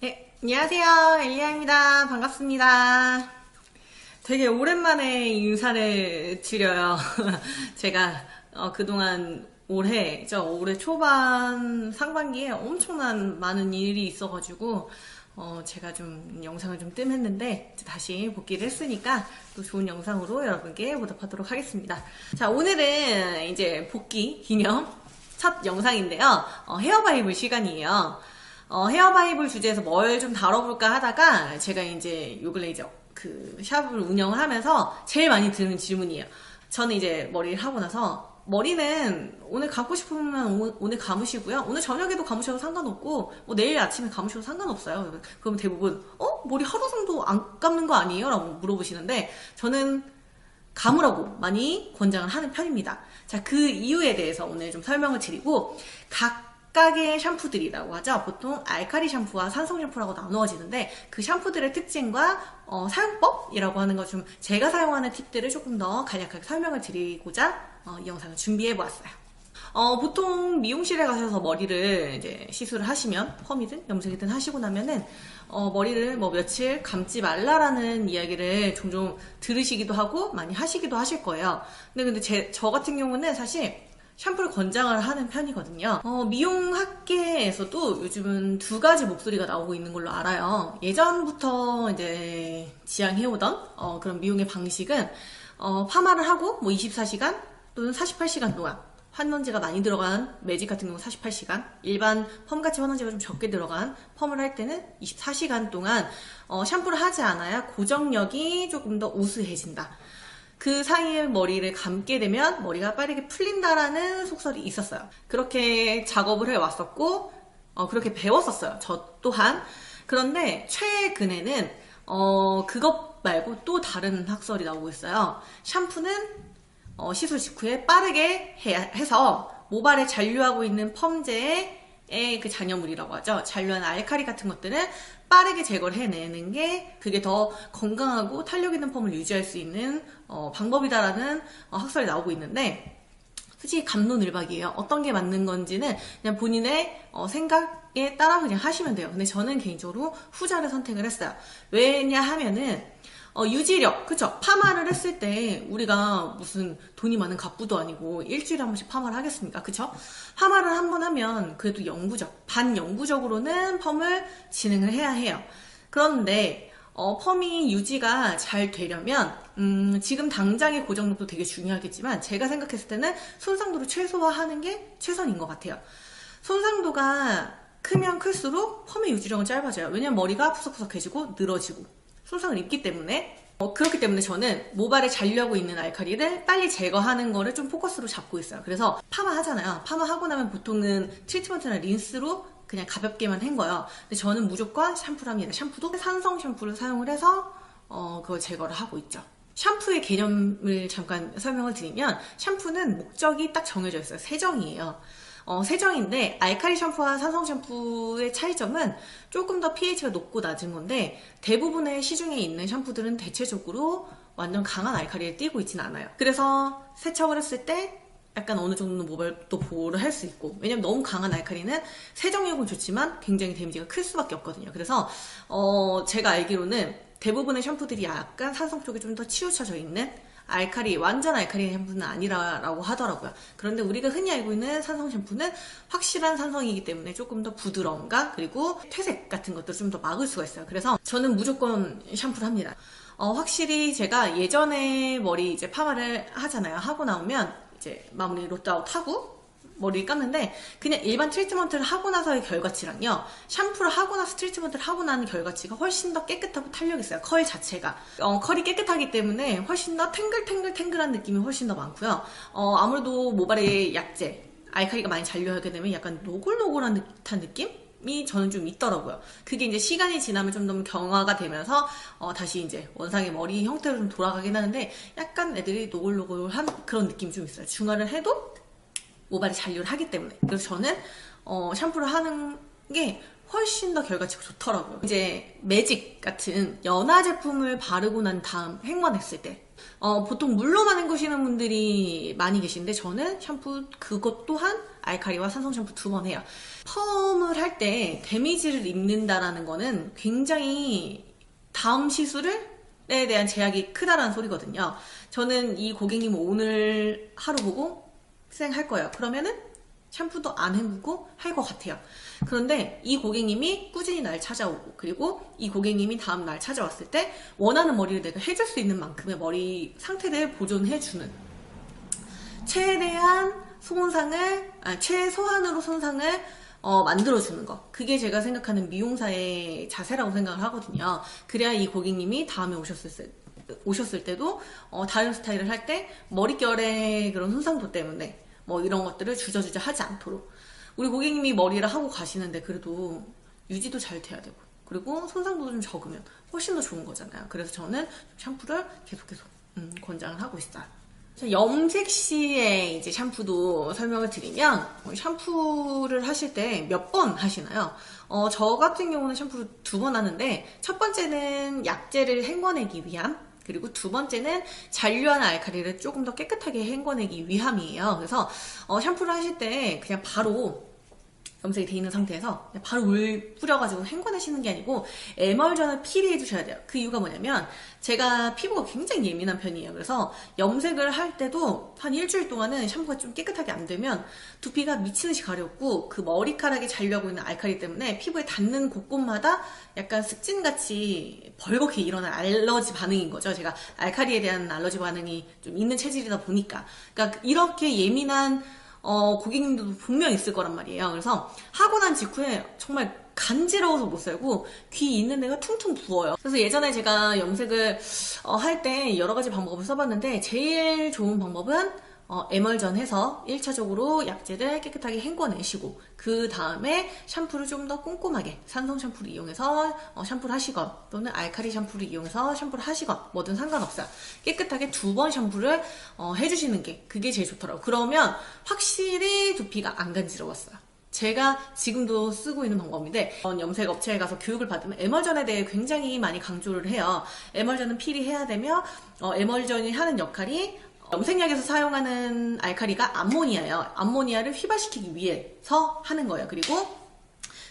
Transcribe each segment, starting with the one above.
네, 안녕하세요. 엘리아입니다. 반갑습니다. 되게 오랜만에 인사를 드려요. 제가 그동안 올해 초반 상반기에 엄청난 많은 일이 있어가지고 제가 좀 영상을 좀 뜸했는데 다시 복귀를 했으니까 또 좋은 영상으로 여러분께 보답하도록 하겠습니다. 자, 오늘은 이제 복귀 기념 첫 영상인데요. 헤어바이블 시간이에요. 헤어바이블 주제에서 뭘 좀 다뤄볼까 하다가 제가 이제 요 근래 이제 그 샵을 운영을 하면서 제일 많이 드는 질문이에요. 저는 이제 머리를 하고 나서 머리는 오늘 감고 싶으면 오늘 감으시고요. 오늘 저녁에도 감으셔도 상관없고 뭐 내일 아침에 감으셔도 상관없어요. 그럼 대부분 머리 하루 정도 안 감는 거 아니에요? 라고 물어보시는데 저는 감으라고 많이 권장을 하는 편입니다. 자, 그 이유에 대해서 오늘 좀 설명을 드리고 각각의 샴푸들이라고 하죠. 보통 알칼리 샴푸와 산성 샴푸라고 나누어지는데 그 샴푸들의 특징과 사용법이라고 하는 거 좀 제가 사용하는 팁들을 조금 더 간략하게 설명을 드리고자 이 영상을 준비해 보았어요. 보통 미용실에 가셔서 머리를 이제 시술을 하시면 펌이든 염색이든 하시고 나면은 머리를 뭐 며칠 감지 말라라는 이야기를 종종 들으시기도 하고 많이 하시기도 하실 거예요. 근데 저 같은 경우는 사실 샴푸를 권장을 하는 편이거든요. 미용학계에서도 요즘은 두 가지 목소리가 나오고 있는 걸로 알아요. 예전부터 이제 지향해오던 그런 미용의 방식은 파마를 하고 뭐 24시간 또는 48시간 동안 환원제가 많이 들어간 매직 같은 경우 48시간, 일반 펌같이 환원제가 좀 적게 들어간 펌을 할 때는 24시간 동안 샴푸를 하지 않아야 고정력이 조금 더 우수해진다. 그 사이에 머리를 감게 되면 머리가 빠르게 풀린다라는 속설이 있었어요. 그렇게 작업을 해왔었고 그렇게 배웠었어요. 저 또한. 그런데 최근에는 그것 말고 또 다른 학설이 나오고 있어요. 샴푸는 시술 직후에 빠르게 해서 모발에 잔류하고 있는 펌제의 그 잔여물이라고 하죠. 잔류한 알칼리 같은 것들은 빠르게 제거를 해내는 게 그게 더 건강하고 탄력 있는 펌을 유지할 수 있는 방법이다라는 학설이 나오고 있는데 솔직히 갑론을박이에요. 어떤 게 맞는 건지는 그냥 본인의 생각에 따라 그냥 하시면 돼요. 근데 저는 개인적으로 후자를 선택을 했어요. 왜냐하면은 유지력, 그쵸? 파마를 했을 때 우리가 무슨 돈이 많은 갑부도 아니고 일주일에 한 번씩 파마를 하겠습니까? 그쵸? 파마를 한 번 하면 그래도 반영구적으로는 펌을 진행을 해야 해요. 그런데 펌이 유지가 잘 되려면 지금 당장의 고정력도 되게 중요하겠지만 제가 생각했을 때는 손상도를 최소화하는 게 최선인 것 같아요. 손상도가 크면 클수록 펌의 유지력은 짧아져요. 왜냐면 머리가 푸석푸석해지고 늘어지고 손상을 입기 때문에 그렇기 때문에 저는 모발에 잔류하고 있는 알칼리를 빨리 제거하는 거를 좀 포커스로 잡고 있어요. 그래서 파마 하잖아요. 파마하고 나면 보통은 트리트먼트나 린스로 그냥 가볍게만 헹궈요. 근데 저는 무조건 샴푸를 합니다. 샴푸도 산성 샴푸를 사용을 해서 그걸 제거를 하고 있죠. 샴푸의 개념을 잠깐 설명을 드리면 샴푸는 목적이 딱 정해져 있어요. 세정이에요. 세정인데 알칼리 샴푸와 산성 샴푸의 차이점은 조금 더 pH가 높고 낮은 건데 대부분의 시중에 있는 샴푸들은 대체적으로 완전 강한 알칼리를 띄고 있지는 않아요. 그래서 세척을 했을 때 약간 어느 정도는 모발도 보호를 할 수 있고 왜냐면 너무 강한 알칼리는 세정력은 좋지만 굉장히 데미지가 클 수밖에 없거든요. 그래서 제가 알기로는 대부분의 샴푸들이 약간 산성 쪽에 좀 더 치우쳐져 있는 완전 알칼리 샴푸는 아니라고 하더라고요. 그런데 우리가 흔히 알고 있는 산성 샴푸는 확실한 산성이기 때문에 조금 더 부드러움과 그리고 퇴색 같은 것도 좀 더 막을 수가 있어요. 그래서 저는 무조건 샴푸를 합니다. 확실히 제가 예전에 머리 이제 파마를 하잖아요. 하고 나오면 이제 마무리 롯아웃 하고 머리를 감는데 그냥 일반 트리트먼트를 하고 나서의 결과치랑요 샴푸를 하고 나서 트리트먼트를 하고 나는 결과치가 훨씬 더 깨끗하고 탄력 있어요. 컬 자체가 컬이 깨끗하기 때문에 훨씬 더 탱글탱글한 느낌이 훨씬 더 많고요. 아무래도 모발의 약재 알칼리가 많이 잔류하게 되면 약간 노골노골한 듯한 느낌이 저는 좀 있더라고요. 그게 이제 시간이 지나면 좀 더 경화가 되면서 다시 이제 원상의 머리 형태로 좀 돌아가긴 하는데 약간 애들이 노골노골한 그런 느낌이 좀 있어요. 중화를 해도 모발이 잔류를 하기 때문에. 그래서 저는 샴푸를 하는 게 훨씬 더 결과치가 좋더라고요. 이제 매직 같은 연화 제품을 바르고 난 다음 횡만했을 때 보통 물로만 헹구시는 분들이 많이 계신데 저는 샴푸 그것 또한 알칼리와 산성 샴푸 2번 해요. 펌을 할 때 데미지를 입는다라는 거는 굉장히 다음 시술에 대한 제약이 크다라는 소리거든요. 저는 이 고객님 오늘 하루 보고 쌩할 거예요. 그러면은 샴푸도 안 헹구고 할 것 같아요. 그런데 이 고객님이 꾸준히 날 찾아오고, 그리고 이 고객님이 다음 날 찾아왔을 때 원하는 머리를 내가 해줄 수 있는 만큼의 머리 상태를 보존해주는, 최소한으로 손상을 만들어주는 거. 그게 제가 생각하는 미용사의 자세라고 생각을 하거든요. 그래야 이 고객님이 다음에 오셨을 때도 다른 스타일을 할 때 머릿결의 그런 손상도 때문에 뭐 이런 것들을 주저주저 하지 않도록, 우리 고객님이 머리를 하고 가시는데 그래도 유지도 잘 돼야 되고, 그리고 손상도 좀 적으면 훨씬 더 좋은 거잖아요. 그래서 저는 샴푸를 계속 권장을 하고 있어요. 염색 시에 이제 샴푸도 설명을 드리면, 샴푸를 하실 때 몇 번 하시나요? 저 같은 경우는 샴푸를 2번 하는데, 첫 번째는 약재를 헹궈내기 위함, 그리고 두 번째는 잔류한 알칼리를 조금 더 깨끗하게 헹궈내기 위함이에요. 그래서 샴푸를 하실 때 그냥 바로 염색이 돼 있는 상태에서 바로 물 뿌려가지고 헹궈내시는 게 아니고 에멀전을 필히 해주셔야 돼요. 그 이유가 뭐냐면, 제가 피부가 굉장히 예민한 편이에요. 그래서 염색을 할 때도 한 일주일 동안은 샴푸가 좀 깨끗하게 안 되면 두피가 미친 듯이 가렵고, 그 머리카락에 잔류하고 있는 알칼리 때문에 피부에 닿는 곳곳마다 약간 습진같이 벌겋게 일어난 알러지 반응인 거죠. 제가 알칼리에 대한 알러지 반응이 좀 있는 체질이다 보니까. 그러니까 이렇게 예민한 고객님들도 분명 있을 거란 말이에요. 그래서 하고 난 직후에 정말 간지러워서 못 살고 귀 있는 데가 퉁퉁 부어요. 그래서 예전에 제가 염색을 할 때 여러 가지 방법을 써봤는데, 제일 좋은 방법은 에멀전 해서 1차적으로 약재를 깨끗하게 헹궈내시고, 그 다음에 샴푸를 좀 더 꼼꼼하게 산성 샴푸를 이용해서 샴푸를 하시건, 또는 알칼리 샴푸를 이용해서 샴푸를 하시건 뭐든 상관없어요. 깨끗하게 2번 샴푸를 해주시는 게, 그게 제일 좋더라고요. 그러면 확실히 두피가 안 간지러웠어요. 제가 지금도 쓰고 있는 방법인데, 염색 업체에 가서 교육을 받으면 에멀전에 대해 굉장히 많이 강조를 해요. 에멀전은 필히 해야 되며, 에멀전이 하는 역할이, 염색약에서 사용하는 알칼리가 암모니아예요. 암모니아를 휘발시키기 위해서 하는 거예요. 그리고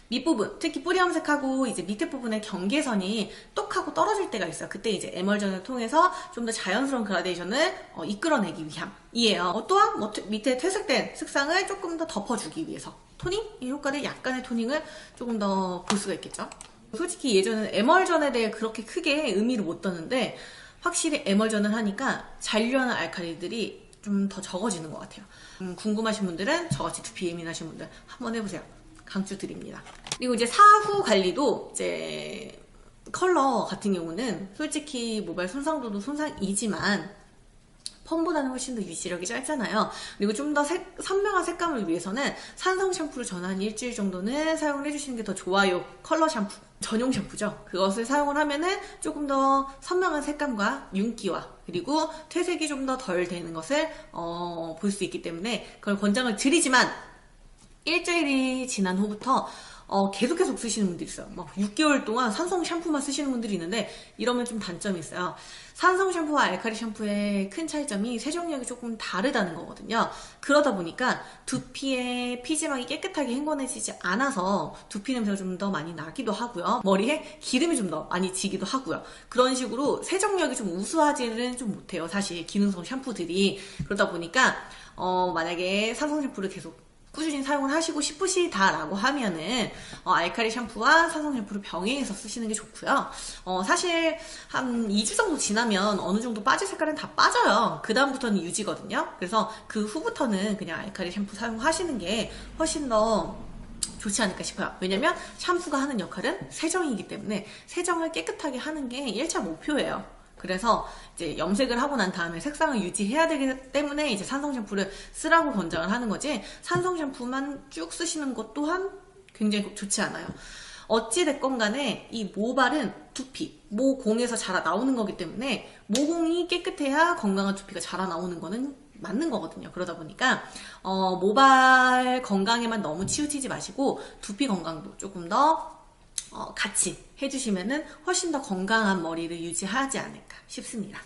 밑부분, 특히 뿌리 염색하고 이제 밑에 부분의 경계선이 똑하고 떨어질 때가 있어요. 그때 이제 에멀전을 통해서 좀 더 자연스러운 그라데이션을 이끌어내기 위함이에요. 또한 밑에 퇴색된 색상을 조금 더 덮어주기 위해서 토닝? 이 효과를, 약간의 토닝을 조금 더 볼 수가 있겠죠. 솔직히 예전에는 에멀전에 대해 그렇게 크게 의미를 못 뒀는데, 확실히 에멀전을 하니까 잔류하는 알칼리들이 좀 더 적어지는 것 같아요. 궁금하신 분들은, 저같이 두피 예민하신 분들 한번 해보세요. 강추 드립니다. 그리고 이제 사후 관리도, 이제 컬러 같은 경우는 솔직히 모발 손상도도 손상이지만 펌보다는 훨씬 더 유지력이 짧잖아요. 그리고 좀 더 선명한 색감을 위해서는 산성 샴푸를 저는 한 일주일 정도는 사용을 해주시는 게 더 좋아요. 컬러 샴푸, 전용 샴푸죠. 그것을 사용을 하면은 조금 더 선명한 색감과 윤기와, 그리고 퇴색이 좀 더 덜 되는 것을 볼 수 있기 때문에 그걸 권장을 드리지만, 일주일이 지난 후부터 계속 쓰시는 분들이 있어요. 막 6개월 동안 산성 샴푸만 쓰시는 분들이 있는데, 이러면 좀 단점이 있어요. 산성 샴푸와 알칼리 샴푸의 큰 차이점이 세정력이 조금 다르다는 거거든요. 그러다 보니까 두피의 피지막이 깨끗하게 헹궈내지지 않아서 두피 냄새가 좀 더 많이 나기도 하고요. 머리에 기름이 좀 더 많이 지기도 하고요. 그런 식으로 세정력이 좀 우수하지는 좀 못해요. 사실 기능성 샴푸들이. 그러다 보니까 만약에 산성 샴푸를 계속 꾸준히 사용을 하시고 싶으시다라고 하면은 알칼리 샴푸와 산성 샴푸를 병행해서 쓰시는 게 좋고요. 사실 한 2주 정도 지나면 어느 정도 빠질 색깔은 다 빠져요. 그 다음부터는 유지거든요. 그래서 그 후부터는 그냥 알칼리 샴푸 사용하시는 게 훨씬 더 좋지 않을까 싶어요. 왜냐면 샴푸가 하는 역할은 세정이기 때문에 세정을 깨끗하게 하는 게 1차 목표예요. 그래서 이제 염색을 하고 난 다음에 색상을 유지해야 되기 때문에 이제 산성 샴푸를 쓰라고 권장을 하는 거지, 산성 샴푸만 쭉 쓰시는 것 또한 굉장히 좋지 않아요. 어찌됐건 간에 이 모발은 두피, 모공에서 자라 나오는 거기 때문에 모공이 깨끗해야 건강한 두피가 자라 나오는 거는 맞는 거거든요. 그러다 보니까 모발 건강에만 너무 치우치지 마시고 두피 건강도 조금 더 같이 해주시면은 훨씬 더 건강한 머리를 유지하지 않을까 싶습니다.